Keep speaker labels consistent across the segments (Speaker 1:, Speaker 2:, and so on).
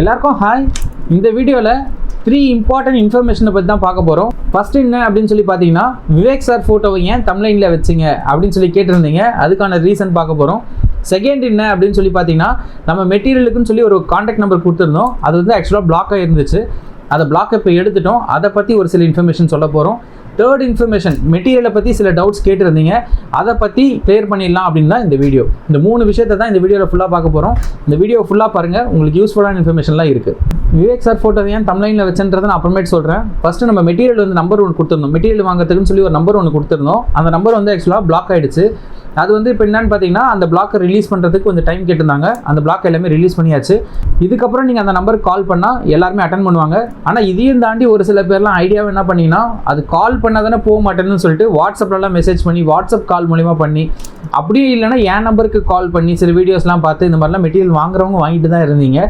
Speaker 1: எல்லாருக்கும் ஹாய். இந்த வீடியோவில் 3 இம்பார்ட்டன்ட் இன்ஃபர்மேஷனை பற்றி தான் பார்க்க போகிறோம். ஃபர்ஸ்ட் என்ன அப்படின்னு சொல்லி பார்த்தீங்கன்னா, விவேக் சார் ஃபோட்டோவை ஏன் தம்ப்லைனில் வச்சிங்க அப்படின்னு சொல்லி கேட்டிருந்தீங்க. அதுக்கான ரீசன் பார்க்க போகிறோம். செகண்ட் என்ன அப்படின்னு சொல்லி பார்த்தீங்கன்னா, நம்ம மெட்டீரியலுக்குன்னு சொல்லி ஒரு கான்டாக்ட் நம்பர் கொடுத்துருந்தோம். அது வந்து ஆக்சுவலாக பிளாக்காக இருந்துச்சு. அதை பிளாக்கை இப்போ எடுத்துட்டோம். அதை பற்றி ஒரு சில இன்ஃபர்மேஷன் சொல்ல போகிறோம். தேர்ட் இன்ஃபர்மேஷன், மெட்டீரியலை பற்றி சில டவுட்ஸ் கேட்டிருந்தீங்க. அதை பற்றி கிளியர் பண்ணிடலாம் அப்படின்னு தான் இந்த வீடியோ. இந்த 3 விஷயத்தை தான் இந்த வீடியோவில் ஃபுல்லாக பார்க்க போகிறோம். இந்த வீடியோ ஃபுல்லாக பாருங்கள், உங்களுக்கு யூஸ்ஃபுல்லான இன்ஃபர்மேஷன்லாம் இருக்குது. விவேக் சார் ஃபோட்டோ ஏன் தம்ப்லைனில் வச்சுன்றதை நான் அப்புறமேட்டு சொல்கிறேன். ஃபஸ்ட்டு நம்ம மெட்டீரியல் வந்து நம்பர் 1 கொடுத்துருந்தோம். மெட்டீரியல் வாங்குறதுக்குன்னு சொல்லி ஒரு நம்பர் 1 கொடுத்துருந்தோம். அந்த நம்பர் வந்து ஆக்சுவலாக பிளாக் ஆகிடுச்சு. அது வந்து இப்போ என்னன்னு பார்த்தீங்கன்னா, அந்த பிளாக்கை ரிலீஸ் பண்ணுறதுக்கு கொஞ்சம் டைம் கேட்டிருந்தாங்க. அந்த பிளாக் எல்லாமே ரிலீஸ் பண்ணியாச்சு. இதுக்கப்புறம் நீங்கள் அந்த நம்பருக்கு கால் பண்ணால் எல்லாருமே அட்டன் பண்ணுவாங்க. ஆனால் இதையும் தாண்டி ஒரு சில பேர்லாம் ஐடியாவை என்ன பண்ணிங்கன்னா, அது கால் பண்ணால் தானே போக மாட்டேன்னு சொல்லிட்டு வாட்ஸ்அப்லலாம் மெசேஜ் பண்ணி வாட்ஸ்அப் கால் மூலிமா பண்ணி, அப்படியே இல்லைனா என் நம்பருக்கு கால் பண்ணி சில வீடியோஸ்லாம் பார்த்து இந்த மாதிரிலாம் மெட்டீரியல் வாங்குறவங்க வாங்கிட்டு தான் இருந்தீங்க.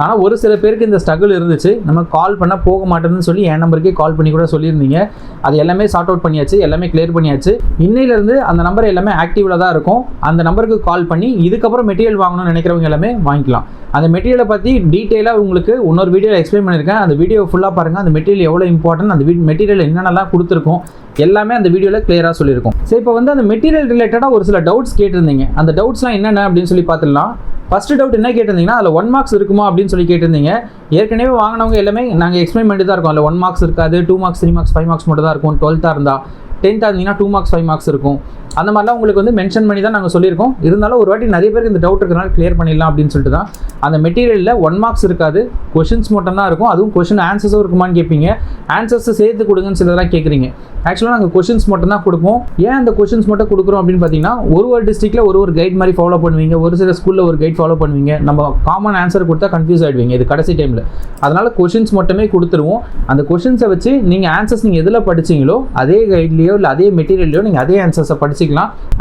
Speaker 1: ஆனால் ஒரு சில பேருக்கு இந்த ஸ்ட்ரகிள் இருந்துச்சு. நம்ம கால் பண்ணால் போக மாட்டேன்னு சொல்லி என் நம்பருக்கே கால் பண்ணி கூட சொல்லியிருந்தீங்க. அது எல்லாமே சார்ட் அவுட் பண்ணியாச்சு, எல்லாமே கிளியர் பண்ணியாச்சு. இன்னையிலேருந்து அந்த நம்பர் எல்லாமே ஆக்டிவில் தான் இருக்கும். அந்த நம்பருக்கு கால் பண்ணி இதுக்கப்புறம் மெட்டீரியல் வாங்கணும்னு நினைக்கிறவங்க எல்லாமே வாங்கிக்கலாம். அந்த மெட்டீரியலை பற்றி டீட்டெயிலாக உங்களுக்கு இன்னொரு வீடியோவில் எக்ஸ்பிளைன் பண்ணியிருக்கேன். அந்த வீடியோ ஃபுல்லாக பாருங்கள். அந்த மெட்டீரியல் எவ்வளோ இம்பார்ட்டன்ட், அந்த மெட்டீரியல் என்னென்னலாம் கொடுத்துருக்கோம் எல்லாமே அந்த வீடியோவில் கிளியராக சொல்லியிருக்கோம். சரி, இப்போ வந்து அந்த மெட்டீரியல் ரிலேட்டடாக ஒரு சில டவுட்ஸ் கேட்டிருந்தீங்க. அந்த டவுட்ஸ்லாம் என்னென்ன அப்படின்னு சொல்லி பார்த்துடலாம். ஃபஸ்ட்டு டவுட் என்ன கேட்டிருந்தீங்கன்னா, அதில் 1 மார்க்ஸ் இருக்குமா அப்படின்னு சொல்லி கேட்டிருந்தீங்க. ஏற்கனவே வாங்கினவங்க எல்லாமே நாங்கள் எக்ஸ்பிளைன் பண்ணிட்டு தான் இருக்கோம். அதில் 1 மார்க்ஸ் இருக்காது, 2 மார்க்ஸ் 3 மார்க்ஸ் 5 மார்க்ஸ் மட்டும் தான் இருக்கும். 12th இருந்தால், 10th இருந்தீங்கன்னா 2 மார்க்ஸ் 5 மார்க்ஸ் இருக்கும். அந்த மாதிரிலாம் உங்களுக்கு வந்து மென்ஷன் பண்ணி தான் நாங்கள் சொல்லியிருக்கோம். இருந்தாலும் ஒரு வாட்டி நிறைய பேருக்கு இந்த டவுட் இருக்கிறனால கிளியர் பண்ணிடலாம் அப்படின்னு சொல்லிட்டு தான். அந்த மெட்டீரியலில் 1 மார்க்ஸ் இருக்காது, கொஷின்ஸ் மட்டும் தான் இருக்கும். அதுவும் கொஷின் ஆன்சர்ஸும் இருக்குமான்னு கேட்பீங்க. ஆன்சர்ஸை சேர்த்து கொடுங்கன்னு சிலதெல்லாம் கேட்குறீங்க. ஆக்சுவலாக நாங்கள் கொஷின்ஸ் மட்டும் தான் கொடுப்போம். ஏன் அந்த கொஷின்ஸ் மட்டும் கொடுக்குறோம் அப்படின்னு பார்த்தீங்கன்னா, ஒரு டிஸ்ட்ரிக்ட்டில் ஒரு கைட் மாதிரி ஃபாலோ பண்ணுவீங்க, ஒரு சில ஸ்கூலில் ஒரு கைட் ஃபாலோ பண்ணுவீங்க. நம்ம காமன் ஆன்சர் கொடுத்தா கன்ஃபியூஸ் ஆகிடுவீங்க இது கடைசி டைமில். அதனால் கொஷின்ஸ் மட்டுமே கொடுத்துருவோம். அந்த கொஷின்ஸை வச்சு நீங்கள் ஆன்சர்ஸ் நீங்கள் எதில் படிச்சிங்களோ அதே கைட்லேயோ இல்லை அதே மெட்டீரியல்லையோ நீங்கள் அதே ஆன்சர்ஸை படிச்சிக்கலாம்.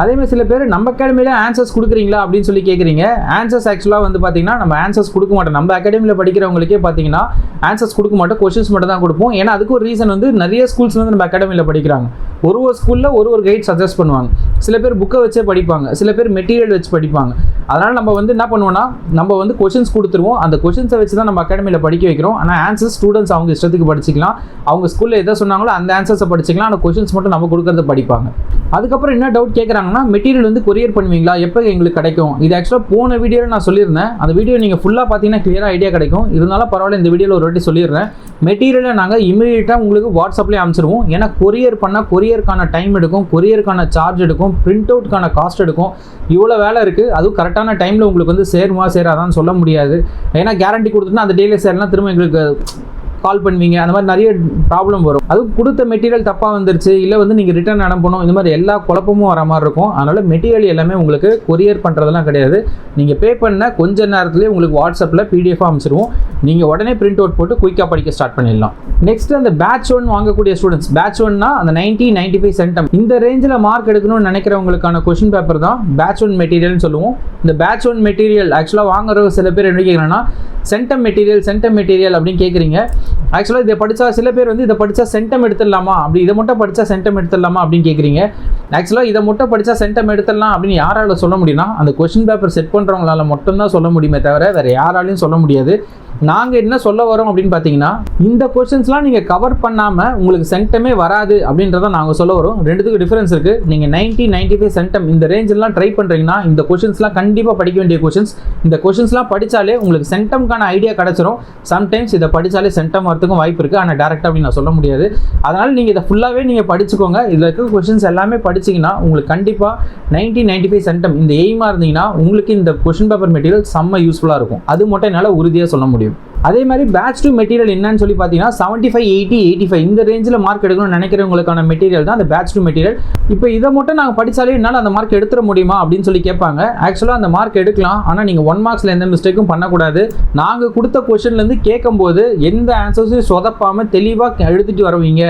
Speaker 1: அதேமாதிரி சில பேர் நம்ம அகாடமியில் ஆன்சர்ஸ் கொடுக்குறீங்களா அப்படின்னு சொல்லி கேட்குறீங்க. ஆன்சர்ஸ் ஆக்சுவலாக வந்து பார்த்தீங்கன்னா நம்ம ஆன்சர்ஸ் கொடுக்க மாட்டோம். நம்ம அகாடமியில் படிக்கிறவங்களுக்கே பார்த்தீங்கன்னா ஆன்சர்ஸ் கொடுக்க மாட்டோம், கொஷின்ஸ் மட்டும் தான் கொடுப்போம். ஏன்னா அதுக்கு ஒரு ரீசன் வந்து நிறைய ஸ்கூல்ஸ் வந்து நம்ம அகாடமியில் படிக்கிறாங்க. ஒரு ஸ்கூலில் ஒரு கைட் சஜஸ்ட் பண்ணுவாங்க. சில பேர் புக்கை வச்சே படிப்பாங்க, சில பேர் மெட்டீரியல் வச்சு படிப்பாங்க. அதனால் நம்ம வந்து என்ன பண்ணுவோம்னா, நம்ம வந்து கொஷின்ஸ் கொடுத்துருவோம். அந்த கொஷின்ஸை வச்சு தான் நம்ம அகாடமியில் படிக்க வைக்கிறோம். ஆனால் ஆன்சர்ஸ் ஸ்டூடெண்ட்ஸ் அவங்க இஷ்டத்துக்கு படிச்சிக்கலாம். அவங்க ஸ்கூலில் எதை சொன்னாங்களோ அந்த ஆன்சர்ஸை படிச்சிக்கலாம். ஆனால் கொஷின்ஸ் மட்டும் நம்ம கொடுக்கறத படிப்பாங்க. அதுக்கப்புறம் என்ன டவுட் கேட்குறாங்கன்னா, மெட்டீரியல் வந்து கொரியர் பண்ணுவீங்களா, எப்போ எங்களுக்கு கிடைக்கும்? இது ஆக்சுவலாக போன வீடியோவில் நான் சொல்லியிருந்தேன். அந்த வீடியோ நீங்கள் ஃபுல்லாக பார்த்தீங்கன்னா கிளியராக ஐடியா கிடைக்கும். இருந்தாலும் பரவாயில்ல, இந்த வீடியோவில் ஒரு வாட்டி சொல்லிடுறேன். மெட்டீரியலை நாங்கள் இமீடியட்டாக உங்களுக்கு வாட்ஸ்அப்லேயே அனுப்பிச்சிடுவோம். ஏன்னா கொரியர் பண்ணால் கொரியருக்கான டைம் எடுக்கும், கொரியருக்கான சார்ஜ் எடுக்கும், பிரிண்ட் அவுட்கான காஸ்ட் எடுக்கும். இவ்வளோ வேலை இருக்குது. அதுவும் கரெக்டான டைமில் உங்களுக்கு வந்து சேருமா சேராதான்னு சொல்ல முடியாது. ஏன்னா கேரண்டி கொடுத்துட்டுனா அந்த டேயில் சேரலாம், திரும்ப எங்களுக்கு கால் பண்ணுவீங்க. அந்த மாதிரி நிறைய ப்ராப்ளம் வரும். அதுவும் கொடுத்த மெட்டீரியல் தப்பாக வந்துருச்சு, இல்லை வந்து நீங்கள் ரிட்டர்ன் அனுப்பணும், இந்த மாதிரி எல்லா குழப்பமும் வர மாதிரி இருக்கும். அதனால் மெட்டீரியல் எல்லாமே உங்களுக்கு கொரியர் பண்ணுறதெல்லாம் கிடையாது. நீங்கள் பே பண்ண கொஞ்ச நேரத்துலேயே உங்களுக்கு வாட்ஸ்அப்பில் பிடிஎஃபாக அனுப்பிச்சிடுவோம். நீங்கள் உடனே பிரிண்ட் அவுட் போட்டு குயிக்காக படிக்க ஸ்டார்ட் பண்ணிடலாம். நெக்ஸ்ட், அந்த பேட்ச் 1 வாங்கக்கூடிய ஸ்டூடெண்ட்ஸ், பேட்ச் 1னா அந்த 90-95 சென்டம் இந்த ரேஞ்சில் மார்க் எடுக்கணும்னு நினைக்கிறவங்களுக்கான கொஷின் பேப்பர் தான் பேட்ச் 1 மெட்டீரியல்னு சொல்லுவோம். இந்த பேட்ச் 1 மெட்டீரியல் ஆக்சுவலாக வாங்குற சில பேர் என்ன கேட்குறாங்கன்னா, சென்டம் மெட்டீரியல் அப்படின்னு கேட்குறீங்க. ஆக்சுவலாக இதை படித்தா சில பேர் வந்து இதை படித்தா சென்டம் எடுத்துடலாமா, அப்படி இதை மட்டும் படித்தா சென்டம் எடுத்துடலாமா அப்படின்னு கேட்குறீங்க. ஆக்சுவலாக இதை மட்டும் படித்தா சென்டம் எடுத்துடலாம் அப்படின்னு யாரால சொல்ல முடியும்னா, அந்த கொஷின் பேப்பர் செட் பண்ணுறவங்களால மட்டும்தான் சொல்ல முடியுமே தவிர வேறு யாராலையும் சொல்ல முடியாது. நாங்கள் என்ன சொல்ல வரோம் அப்படின்னு பார்த்தீங்கன்னா, இந்த கொஷின்ஸ்லாம் நீங்கள் கவர் பண்ணாமல் உங்களுக்கு சென்டமே வராது அப்படின்றத நாங்கள் சொல்ல வரோம். ரெண்டுத்துக்கு டிஃபரன்ஸ் இருக்குது. நீங்கள் 90-95 சென்டம் இந்த ரேஞ்செல்லாம் ட்ரை பண்ணுறீங்கன்னா இந்த கொஷின்ஸ்லாம் கண்டிப்பாக படிக்க வேண்டிய கொஷின்ஸ். இந்த கொஷின்ஸ்லாம் படித்தாலே உங்களுக்கு சென்டம்கான ஐடியா கிடச்சிரும். சம்டைம்ஸ் இதை படித்தாலே சென்டம் வரதுக்கும் வாய்ப்பு இருக்குது, ஆனால் டேரெக்டாக அப்படின்னு நான் சொல்ல முடியாது. அதனால் நீங்கள் இதை ஃபுல்லாகவே நீங்கள் படிச்சுக்கோங்க. இதில் இருக்க கொஷின்ஸ் எல்லாமே படிச்சிங்கன்னா உங்களுக்கு கண்டிப்பாக 90-95 சென்டம் இந்த எய்மாக இருந்தீங்கன்னா உங்களுக்கு இந்த கொஷின் பேப்பர் மெட்டீரியல் செம்ம யூஸ்ஃபுல்லாக இருக்கும். அது மட்டும் என்னால் உறுதியாக சொல்ல முடியும். அதே மாதிரி பேட்ச் 2 மெட்டீரியல் என்னன்னு சொல்லி பார்த்தீங்கன்னா 75, 80, 85 இந்த ரேஞ்சில் மார்க் எடுக்கணும்னு நினைக்கிறவங்களுக்கான மெட்டீரியல் தான் அந்த பேட்ச் 2 மெட்டீரியல். இப்போ இதை மட்டும் நாங்கள் படித்தாலே என்னால் அந்த மார்க் எடுத்துட முடியுமா அப்படின்னு சொல்லி கேட்பாங்க. ஆக்சுவலாக அந்த மார்க் எடுக்கலாம், ஆனால் நீங்கள் 1 மார்க்ஸில் எந்த மிஸ்டேக்கும் பண்ணக்கூடாது. நாங்கள் கொடுத்த கொஷின்லேருந்து கேட்கும்போது எந்த ஆன்சர்ஸையும் சொதப்பாமல் தெளிவாக எழுதிட்டு வருவீங்க.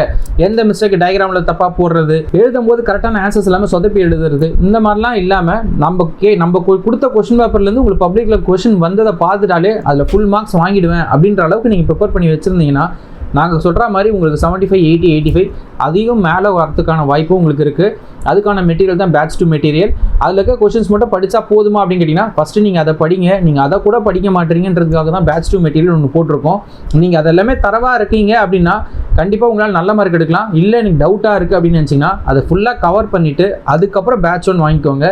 Speaker 1: எந்த மிஸ்டேக் டயக்ராமில் தப்பாக போடுறது, எழுதும்போது கரெக்டான ஆன்சர்ஸ் எல்லாமே சொதப்பி எழுதுறது, இந்த மாதிரிலாம் இல்லாமல் நம்ம கொடுத்த கொஷின் பேப்பர்லேருந்து உங்களுக்கு பப்ளிக்கில் கொஷின் வந்ததை பார்த்துட்டாலே அதில் ஃபுல் மார்க்ஸ் வாங்கிடுவேன் அப்படின்ற அளவுக்கு நீங்கள் ப்ரிப்பேர் பண்ணி வச்சுருந்தீங்கன்னா நாங்கள் சொல்கிற மாதிரி உங்களுக்கு 75, 80, 85 அதிகம் மேலே வரதுக்கான வாய்ப்பும் உங்களுக்கு இருக்குது. அதுக்கான மெட்டீரியல் தான் பேட்ச் 2 மெட்டீரியல். அதில் இருக்க கொஷின்ஸ் மட்டும் படித்தா போதுமா அப்படின்னு கேட்டிங்கன்னா, ஃபஸ்ட்டு நீங்கள் அதை படிங்க. நீங்கள் அதை கூட படிக்க மாட்டீங்கன்றதுக்காக தான் பேட்ச் 2 மெட்டீரியல் ஒன்று போட்டிருக்கோம். நீங்கள் அதெல்லாமே தரவாக இருக்கீங்க அப்படின்னா கண்டிப்பாக உங்களால் நல்ல மார்க் எடுக்கலாம். இல்லை எனக்கு டவுட்டாக இருக்குது அப்படின்னு நினச்சிங்கன்னா அதை ஃபுல்லாக கவர் பண்ணிவிட்டு அதுக்கப்புறம் பேட்ச் 1 வாங்கிக்கோங்க.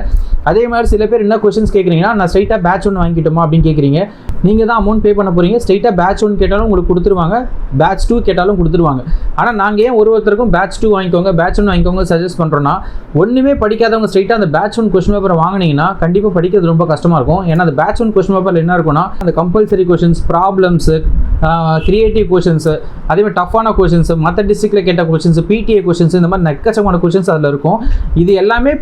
Speaker 1: அதே மாதிரி சில பேர் என்ன கொஷின்ஸ் கேட்குறீங்கன்னா, நான் ஸ்ட்ரைட்டாக பேட்ச் 1 வாங்கிக்கிட்டோமா அப்படின்னு கேட்குறீங்க. நீங்கள் தான் அமௌண்ட் பே பண்ண போகிறீங்க. ஸ்ட்ரைட்டாக பேட்ச் 1 கேட்டாலும் உங்களுக்கு கொடுத்துருவாங்க, பேட்ச் 2 கேட்டாலும் கொடுத்துருவாங்க. ஆனால் நாங்கள் ஏன் ஒருத்தருக்கும் பேட்ச் 2 வாங்கிக்கோங்க, பேட்ச் 1 வாங்கிக்கோங்க சஜஸ்ட் பண்ணுறோன்னா, ஒன்றுமே படிக்காதவங்க ஸ்ட்ரைட்டாக அந்த பேட்ச் 1 கொஸ்டின் பேப்பரை வாங்கினீங்கன்னா கண்டிப்பாக படிக்கிறது ரொம்ப கஷ்டமாக இருக்கும். ஏன்னா அந்த பேட்ச் 1 கொஸ்டின் பேப்பரில் என்ன இருக்குன்னா, அந்த compulsory questions, problems, creative questions, அதேமாதிரி டஃப்பான கொஷின்ஸ், மற்ற டிஸ்ட்ரிக்டில் கேட்ட கொஷின்ஸ், பிடிஏ கொஷின்ஸ், இந்த மாதிரி எக்கச்சக்கமான கொஷின்ஸ் அதில் இருக்கும். இது எல்லாமே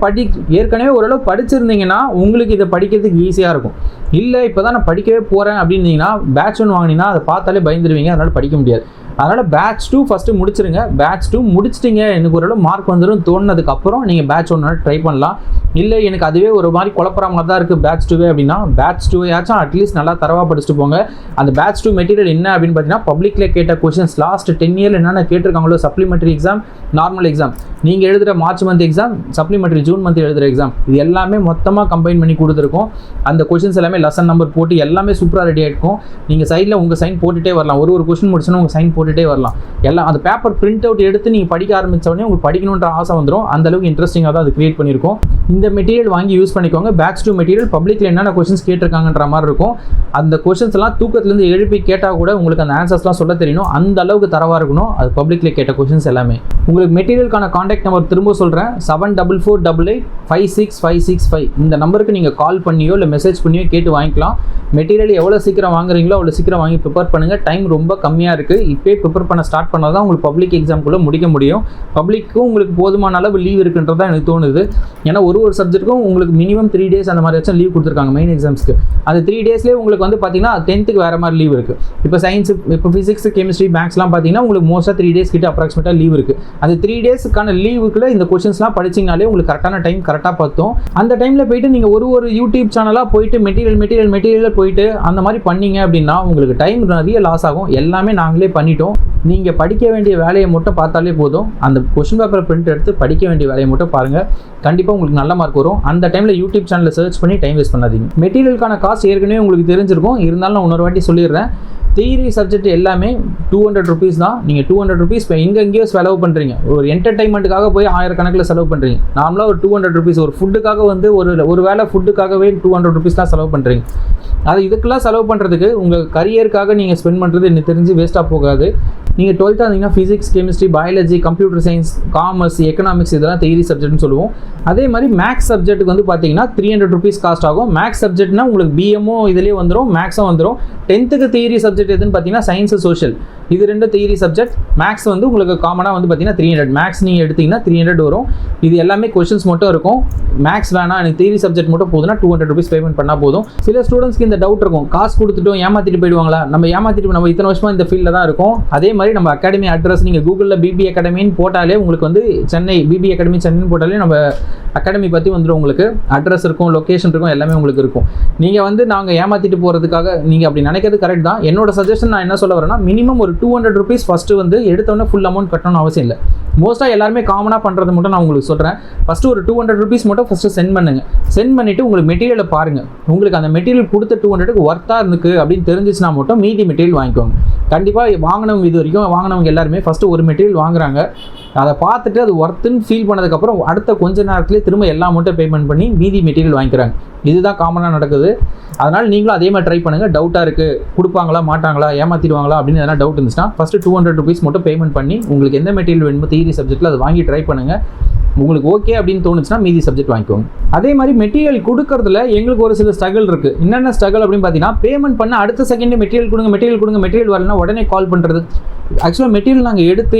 Speaker 1: ஏற்கனவே ஓரளவு படிச்சிருந்தீங்கன்னா உங்களுக்கு இதை படிக்கிறதுக்கு ஈஸியாக இருக்கும். இல்லை இப்போ தான் நான் படிக்கவே போகிறேன் அப்படின்னீங்கன்னா பேட்ச் 1 வாங்கினீங்கன்னா அதை பார்த்தாலே பயந்துருவீங்க, அதனால் படிக்க முடியாது. அதனால் பேட்ச் 2 ஃபஸ்ட்டு முடிச்சிருங்க. பேட்ச் 2 முடிச்சிட்டிங்க, எனக்கு ஓரளவு மார்க் வந்துடும் தோணுனதுக்கப்புறம் நீங்கள் பேட்ச் 1 ட்ரை பண்ணலாம். இல்லை எனக்கு அதுவே ஒரு மாதிரி குழப்பற மாதிரி தான் இருக்குது பேட்ச் 2 அப்படின்னா, பேட்ச் 2 ஆச்சும் அட்லீஸ்ட் நல்லா தரவாக படிச்சுட்டு போங்க. அந்த பேட்ச் 2 மெட்டீரியல் என்ன அப்படின்னு பார்த்தீங்கன்னா, பப்ளிக்கில் கேட்ட கொஷின்ஸ் லாஸ்ட் 10 இயரில் என்னென்ன கேட்டிருக்காங்களோ, சப்ளிமெண்ட்ரி எக்ஸாம், நார்மல் எக்ஸாம், நீங்கள் எழுதுகிற March month exam, supplementary June month எழுதுகிற எக்ஸாம், இது எல்லாமே மொத்தமாக கம்பைன் பண்ணி கொடுத்துருக்கோம். அந்த கொஷின்ஸ் எல்லாமே லெசன் நம்பர் போட்டு எல்லாமே சூப்பராக ரெடி ஆகிருக்கும். நீங்கள் சைடில் உங்கள் சைன் போட்டுகிட்டே வரலாம். ஒரு கொஷின் முடிச்சுன்னா உங்கள் சைன் போட்டுகிட்டே வரலாம். எல்லாம் அந்த பேப்பர் பிரிண்ட் அவுட் எடுத்து நீங்கள் படிக்க ஆரம்பித்த உடனே உங்களுக்கு படிக்கணுன்ற ஆசை வந்துடும். அந்த அளவுக்கு இன்ட்ரெஸ்டிங்காக தான் அது கிரியேட் பண்ணியிருக்கோம். இந்த மெட்டீரியல் வாங்கி யூஸ் பண்ணிக்கோங்க. பேட்ச் 2 மெட்டீரியல் பப்ளிக்கில் என்னென்ன கொஷின்ஸ் கேட்டிருக்காங்கன்ற மாதிரி இருக்கும். அந்த கொஷின்ஸ் எல்லாம் தூக்கத்துலேருந்து எழுப்பி கேட்டால் கூட உங்களுக்கு அந்த ஆன்சர்ஸ்லாம் சொல்ல தெரியணும். அந்த அளவுக்கு தரவாக இருக்கணும் அது பப்ளிக்கில் கேட்ட கொஷின்ஸ் எல்லாமே. உங்களுக்கு மெட்டீரியலுக்கான காண்டாக்ட் நம்பர் திரும்ப சொல்கிறேன், 7448865665. இந்த நம்பருக்கு நீங்கள் கால் பண்ணியோ இல்லை மெசேஜ் பண்ணியோ கேட்டு வாங்கிக்கலாம். மெட்டீரியல் எவ்வளோ சீக்கிரம் வாங்குறீங்களோ அவ்வளோ சீக்கிரம் வாங்கி ப்ரிப்பேர் பண்ணுங்கள். டைம் ரொம்ப கம்மியாக இருக்குது. இப்போயே ப்ரிப்பேர் பண்ண ஸ்டார்ட் பண்ணால் தான் உங்களுக்கு பப்ளிக் எக்ஸாம்குள்ளே முடிக்க முடியும். பப்ளிக்கும் உங்களுக்கு போதுமான அளவு லீவ் இருக்குன்றது தான் எனக்கு தோணுது. ஏன்னா ஒரு சப்ஜெக்ட்டுக்கும் உங்களுக்கு மினிமம் 3 days அந்த மாதிரி லீவ் கொடுத்துருக்காங்க மெயின் எக்ஸாம்ஸ்க்கு. அந்த 3 daysலேயே உங்களுக்கு வந்து பார்த்தீங்கன்னா 10th வேறு மாதிரி லீவ் இருக்குது. இப்போ சயின்ஸு, இப்போ ஃபிசிக்ஸ், கெமிஸ்ட்ரி, மேக்ஸ்லாம் பார்த்தீங்கன்னா உங்களுக்கு மோஸ்ட்டாக 3 days கிட்ட அப்ராக்சிமேட்டாக லீவ் இருக்குது. அந்த 3 daysக்கான லீவுக்குள்ளே இந்த கொஷின்ஸ்லாம் படிச்சிங்கனாலே உங்களுக்கு கரெக்டான டைம் கரெக்டாக பார்த்தோம். அந்த டைமில் போயிட்டு நீங்கள் ஒரு யூடியூப் சேனலாக போயிட்டு மெட்டீரியல் போயிட்டு அந்த மாதிரி பண்ணீங்க அப்படின்னா உங்களுக்கு டைம் நிறைய லாஸ் ஆகும். எல்லாமே நாங்களே பண்ணிட்டோம். நீங்கள் படிக்க வேண்டிய வேலையை மட்டும் பார்த்தாலே போதும். அந்த கொஷின் பேப்பரை பிரிண்ட் எடுத்து படிக்க வேண்டிய வேலையை மட்டும் பாருங்கள். கண்டிப்பாக உங்களுக்கு நல்ல மார்க் வரும். அந்த டைமில் யூடியூப் சேனலில் சர்ச் பண்ணி டைம் வேஸ்ட் பண்ணாதீங்க. மெட்டீரியலுக்கான காஸ்ட் ஏற்கனவே உங்களுக்கு தெரிஞ்சிருக்கும். இருந்தாலும் நான் இன்னொரு வாட்டி சொல்லிடுறேன். தியரி சப்ஜெக்ட் எல்லாமே 200 rupees தான். நீங்கள் 200 rupees இப்போ எங்கேயோ செலவு பண்ணுறீங்க. ஒரு என்டர்டைன்மெண்ட்டுக்காக போய் 1000 கணக்கில் செலவு பண்ணுறீங்க. நார்மலாக ஒரு 200 rupees ஒரு ஃபுட்டுக்காக வந்து ஒரு வேளை ஃபுட்டுக்காகவே 200 rupees தான் செலவு பண்ணுறீங்க. அது இதுக்கெல்லாம் செலவு பண்ணுறதுக்கு உங்கள் கரியருக்காக நீங்கள் ஸ்பெண்ட் பண்ணுறது எனக்கு தெரிஞ்சு வேஸ்ட்டாக போகாது. நீங்கள் 12th இருந்தீங்கன்னா physics, chemistry, biology, computer science, commerce, economics இதெல்லாம் தியரி சப்ஜெக்ட்னு சொல்லுவோம். அதே மாதிரி மேக்ஸ் சப்ஜெக்ட்டுக்கு வந்து பார்த்தீங்கன்னா 300 rupees காஸ்ட் ஆகும். மேக்ஸ் சப்ஜெக்ட்னா உங்களுக்கு பிஎம்ஓ இதிலே வந்துடும், மேக்ஸும் வந்துடும். 10th தியரி சப்ஜெக்ட் எதுன்னு பார்த்தீங்கன்னா சயின்ஸ், சோஷியல், இது 2 தியரி சப்ஜெக்ட். மேக்ஸ் வந்து உங்களுக்கு காமனாக வந்து பார்த்தீங்கன்னா 300. மேக்ஸ் நீங்கள் எடுத்திங்கன்னா 300 வரும். இது எல்லாமே கொஷின்ஸ் மட்டும் இருக்கும். மேக்ஸ் வேணாம் எனக்கு தியரி சப்ஜெக்ட் மட்டும் போதுன்னா 200 rupees பேமெண்ட் பண்ணால் போதும். சில ஸ்டூடெண்ட்ஸ்க்கு இந்த டவுட் இருக்கும், காசு கொடுத்துட்டோம் ஏமாற்றிட்டு போயிடுவாங்களா? நம்ம இத்தனை வருஷமாக இந்த ஃபீல்டில் தான் இருக்கும். அதே மாதிரி நம்ம அகாடமி அட்ரஸ் நீங்கள் கூகுளில் பிபி அகாடமின்னு போட்டாலே உங்களுக்கு வந்து சென்னை பிபி அகாடமி சென்னைன்னு போட்டாலே நம்ம அகாடமி பற்றி வந்துடும். உங்களுக்கு அட்ரஸ் இருக்கும், லொக்கேஷன் இருக்கும், எல்லாமே உங்களுக்கு இருக்கும். நீங்கள் வந்து நாங்கள் ஏமாற்றிட்டு போகிறதுக்காக நீங்கள் அப்படி நினைக்கிறது கரெக்ட் தான். என்னோட சஜஷன் நான் என்ன சொல்ல வரேன்னா, மினிமம் ஒரு 200 rupees ஃபஸ்ட்டு வந்து எடுத்தோன்னே ஃபுல் அமௌண்ட் கட்டணும்னு அவசியம் இல்லை. மோஸ்ட்டாக எல்லாருமே காமனாக பண்ணுறது மட்டும் நான் உங்களுக்கு சொல்கிறேன். ஃபஸ்ட்டு ஒரு 200 rupees மட்டும் ஃபஸ்ட்டு சென்ட் பண்ணுங்கள். சென்ட் பண்ணிவிட்டு உங்களுக்கு மெட்டீரியலை பாருங்கள். உங்களுக்கு அந்த மெட்டீரியல் கொடுத்த 200க்கு ஒர்த்தாக இருந்துக்கு அப்படின்னு தெரிஞ்சிச்சுன்னா மட்டும் மீதி மெட்டீரியல் வாங்கிக்கோங்க. கண்டிப்பாக வாங்கினவங்க இது வரைக்கும் வாங்கினவங்க எல்லாருமே ஃபஸ்ட்டு ஒரு மெட்டீரியல் வாங்குறாங்க. அதை பார்த்துட்டு அது ஒர்த்துன்னு ஃபீல் பண்ணதுக்கப்புறம் அடுத்த கொஞ்ச நேரத்துலேயே திரும்ப எல்லா அமௌண்ட்டும் பேமெண்ட் பண்ணி மீதி மெட்டீரியல் வாங்கிக்கிறாங்க. இதுதான் காமனாக நடக்குது. அதனால் நீங்களும் அதே மாதிரி ட்ரை பண்ணுங்கள். டவுட்டாக இருக்குது, கொடுப்பாங்களா மாட்டாங்களா, ஏமாற்றிடுவாங்களா அப்படின்னு எதனா டவுட் இருந்துச்சுன்னா ஃபஸ்ட்டு 200 rupees மட்டும் பேமெண்ட் பண்ணி உங்களுக்கு எந்த மெட்டீரியல் வேணுமோ தியரி சப்ஜெக்ட்டில் அதை வாங்கி ட்ரை பண்ணுங்கள். உங்களுக்கு ஓகே அப்படின்னு தோணுச்சுன்னா மீதி சப்ஜெக்ட் வாங்கிக்கோங்க. அதே மாதிரி மெட்டீரியல் கொடுக்கறதுல எங்களுக்கு ஒரு சில ஸ்ட்ரகிள் இருக்குது. என்னென்ன ஸ்ட்ரகிள் அப்படின்னு பார்த்தீங்கன்னா, பேமெண்ட் பண்ண அடுத்த செகண்ட் மெட்டீரியல் வரலன்னா உடனே கால் பண்ணுறது. ஆக்சுவலாக மெட்டீரியல் நாங்கள் எடுத்து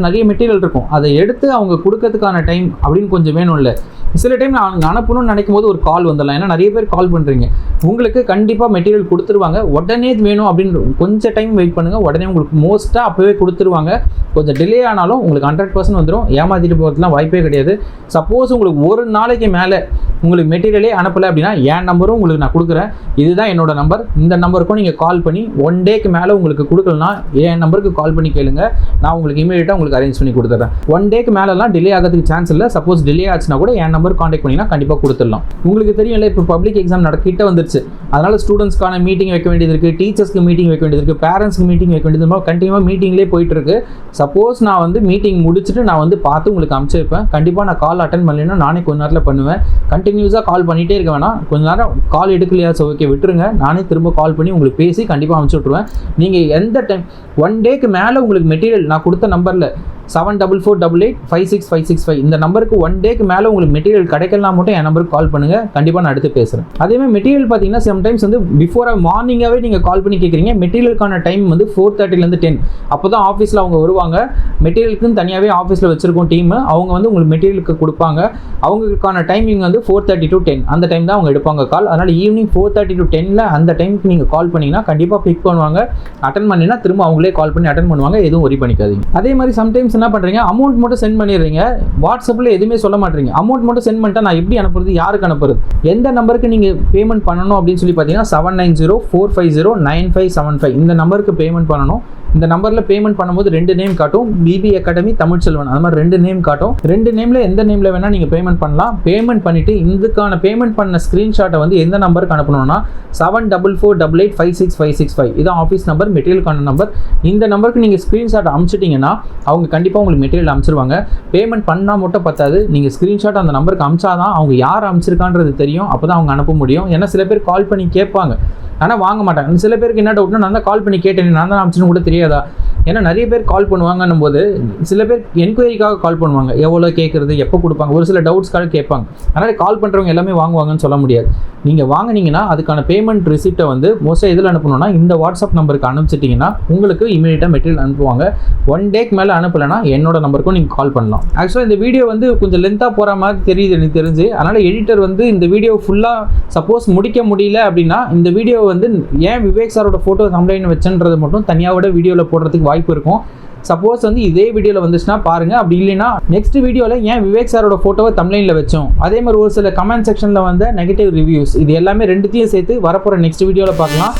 Speaker 1: நிறைய மெட்டீரியல் இருக்கும், அதை எடுத்து அவங்க கொடுக்கறதுக்கான டைம் அப்படின்னு கொஞ்சம் வேணும். இல்லை சில டைம் அவங்க அனுப்பணும்னு நினைக்கும் போது ஒரு கால் வந்துடலாம். ஏன்னா நிறைய பேர் கால் பண்ணுறீங்க. உங்களுக்கு கண்டிப்பாக மெட்டீரியல் கொடுத்துருவாங்க. உடனே வேணும் அப்படின்னு கொஞ்சம் டைம் வெயிட் பண்ணுங்கள். உடனே உங்களுக்கு மோஸ்ட்டாக அப்போவே கொடுத்துருவாங்க. கொஞ்சம் டிலே ஆனாலும் உங்களுக்கு 100% வந்துடும். ஏமாற்றிட்டு போகிறதுலாம் வாய்ப்பே கிடையாது. சப்போஸ் உங்களுக்கு ஒரு நாளைக்கு மேலே உங்களுக்கு மெட்டீரியலே அனுப்பலை அப்படின்னா என் நம்பரும் உங்களுக்கு நான் கொடுக்குறேன். இதுதான் என்னோட நம்பர். இந்த நம்பருக்கும் நீங்கள் கால் பண்ணி 1 டேக்கு மேலே உங்களுக்கு கொடுக்கலனா என் நம்பருக்கு கால் பண்ணி கேளுங்க. நான் உங்களுக்கு இமீடியட்டாக உங்களுக்கு அரேஞ்ச் பண்ணி கொடுத்துட்றேன். 1 டேக்கு மேலெலாம் டிலே ஆகிறதுக்கு சான்ஸ் இல்லை. சப்போஸ் டிலே ஆச்சுன்னா கூட என் நம்பர் காண்டாக்ட் பண்ணிங்கன்னா கண்டிப்பாக கொடுத்துடலாம். உங்களுக்கு தெரியும் இல்லை, இப்போ பப்ளிக் எக்ஸாம் கிட்ட வந்துருச்சு. அதனால் ஸ்டூடெண்ட்ஸ்க்கான மீட்டிங் வைக்க வேண்டியது இருக்குது, டீச்சர்ஸ்க்கு மீட்டிங் வைக்க வேண்டியது இருக்குது, பேரண்ட்ஸ்க்கு மீட்டிங் வைக்க வேண்டியது மாதிரி கண்டினியூவாக மீட்டிங்லேயே போயிட்டு இருக்கு. சப்போஸ் நான் வந்து மீட்டிங் முடிச்சுட்டு நான் வந்து பார்த்து உங்களுக்கு அனுப்பிச்சு வைப்பேன். கண்டிப்பாக நான் கால் அட்டன் பண்ணலைன்னா நானே கொஞ்ச நேரத்தில் பண்ணுவேன். கண்டினியூஸாக கால் பண்ணிகிட்டே இருக்க வேணாம். கொஞ்ச நேரம் கால் எடுக்கலையா, ஸோ ஓகே விட்டுருங்க. நானே திரும்ப கால் பண்ணி உங்களுக்கு பேசி கண்டிப்பாக அனுப்பிச்சு விட்ருவேன். நீங்கள் எந்த டைம் 1 டேக்கு மேலே உங்களுக்கு மெட்டீரியல் நான் கொடுத்த நம்பரில் 7448856565 இந்த நம்பருக்கு 1 டேக்கு மேலே உங்களுக்கு மெட்டீரியல் கிடைக்கலாம் மட்டும் என் நம்பருக்கு கால் பண்ணுங்கள். கண்டிப்பாக நான் எடுத்து பேசுகிறேன். அதேமாதிரி மெட்டீரியல் பார்த்தீங்கன்னா சம்டைம்ஸ் வந்து பிஃபோராக மார்னிங்காகவே நீங்கள் கால் பண்ணி கேட்குறீங்க. மெட்டீரியலுக்கான டைம் வந்து 4:30லேருந்து 10. அப்போ தான் ஆஃபீஸில் அவங்க வருவாங்க. மெட்டீரியலுக்குன்னு தனியாகவே ஆஃபீஸில் வச்சுருக்கோம் டீமு. அவங்க வந்து உங்களுக்கு மெட்டீரியலுக்கு கொடுப்பாங்க. அவங்களுக்கான டைமிங் வந்து 4:30 to 10 அந்த டைம் தான் அவங்க எடுப்பாங்க கால். அதனால் ஈவினிங் 4:30 to 10 அந்த டைமுக்கு நீங்கள் கால் பண்ணிங்கன்னா கண்டிப்பாக பிக் பண்ணுவாங்க. அட்டன் பண்ணினா திரும்ப அவங்களே கால் பண்ணி அட்டன் பண்ணுவாங்க. எதுவும் ஒரி பண்ணிக்காதீங்க. அதே மாதிரி சம்டைம்ஸ் என்ன பண்ணுறீங்க, அமௌண்ட் மட்டும் சென்ட் பண்ணிடுறீங்க. வாட்ஸ்அப்பில் எதுவுமே சொல்ல மாட்டீங்க. அமௌண்ட் மட்டும் சென்ட் பண்ணிட்டா நான் எப்படி அனுப்புறது, யாருக்கு அனுப்புறது, எந்த நம்பருக்கு நீங்கள் பேமெண்ட் பண்ணணும் அப்படின்னு சொல்லி பார்த்தீங்கன்னா 7904509575 இந்த நம்பருக்கு பேமெண்ட் பண்ணணும். இந்த நம்பரில் பேமெண்ட் பண்ணும்போது 2 நேம் காட்டும், பிபி அகாடமி தமிழ்ச்செல்வன், அது மாதிரி 2 நேம் காட்டும். 2 நேமில் எந்த நேமில் வேணால் நீங்கள் பேமெண்ட் பண்ணலாம். பேமெண்ட் பண்ணிவிட்டு இதுக்கான பேமெண்ட் பண்ண ஸ்க்ரீன்ஷாட்டை வந்து எந்த நம்பருக்கு அனுப்பணும்னா 7448856565 இதான் ஆஃபீஸ் நம்பர், மெட்டீரியலுக்கான நம்பர். இந்த நம்பருக்கு நீங்கள் ஸ்க்ரீன்ஷாட் அனுப்பிச்சிட்டிங்கன்னா அவங்க கண்டிப்பாக உங்களுக்கு மெட்டீரியல் அனுப்பிச்சிருவாங்க. பேமெண்ட் பண்ணால் மட்டும் பத்தாது, நீங்கள் ஸ்க்ரீன்ஷாட் அந்த நம்பருக்கு அனுப்பிச்சாதான் அவங்க யார் அனுப்பிச்சிருக்கான்றது தெரியும். அப்போ தான் அவங்க அனுப்ப முடியும். ஏன்னா சில பேர் கால் பண்ணி கேட்பாங்க, ஆனால் வாங்க மாட்டாங்க. சில பேருக்கு என்ன டவுட்னா, நான் தான் கால் பண்ணி கேட்டேன், நான் தான் அனுப்பிச்சுன்னு கூட தெரியாதா. ஏன்னா நிறைய பேர் கால் பண்ணுவாங்கன்னும் போது சில பேர் என்கொயரிக்காக கால் பண்ணுவாங்க, எவ்வளோ கேட்குறது, எப்போ கொடுப்பாங்க, ஒரு சில டவுட்ஸ்க்காக கேட்பாங்க. அதனால் கால் பண்ணுறவங்க எல்லாமே வாங்குவாங்கன்னு சொல்ல முடியாது. நீங்கள் வாங்கினீங்கன்னா அதுக்கான பேமெண்ட் ரிசிப்ட்டை வந்து மோஸ்ட்டாக எதில் அனுப்பணும்னா இந்த வாட்ஸ்அப் நம்பருக்கு அனுப்பிச்சிட்டிங்கன்னா உங்களுக்கு இமீடியட்டாக மெட்டீரியல் அனுப்புவாங்க. 1 டேக்கு மேலே அனுப்பலைன்னா என்னோட நம்பருக்கும் நீங்கள் கால் பண்ணலாம். ஆக்சுவலாக இந்த வீடியோ வந்து கொஞ்சம் லென்த்தாக போகிற மாதிரி தெரியுது எனக்கு தெரிஞ்சு. அதனால் எடிட்டர் வந்து இந்த வீடியோ ஃபுல்லாக சப்போஸ் முடிக்க முடியல அப்படின்னா இந்த வீடியோ வந்து ஏன் விவேக் சாரோட ஃபோட்டோ கம்ப்ளைண்ட் வச்சுன்றது மட்டும் தனியாவோட வீடியோவில் போடுறதுக்கு வாய்ப்பு இருக்கும். சப்போஸ் வந்து இதே வீடியோவில் வந்துச்சுன்னா பாருங்கள். அப்படி இல்லைன்னா நெக்ஸ்ட் வீடியோவில் ஏன் விவேக் சாரோட ஃபோட்டோவை தம்ப்லைனில் வச்சோம், அதே மாதிரி ஒரு சில கமெண்ட் செக்ஷனில் வந்து நெகட்டிவ் ரிவ்யூஸ், இது எல்லாமே 2த்தையும் சேர்த்து வரப்போகிற நெக்ஸ்ட் வீடியோவில் பார்க்கலாம்.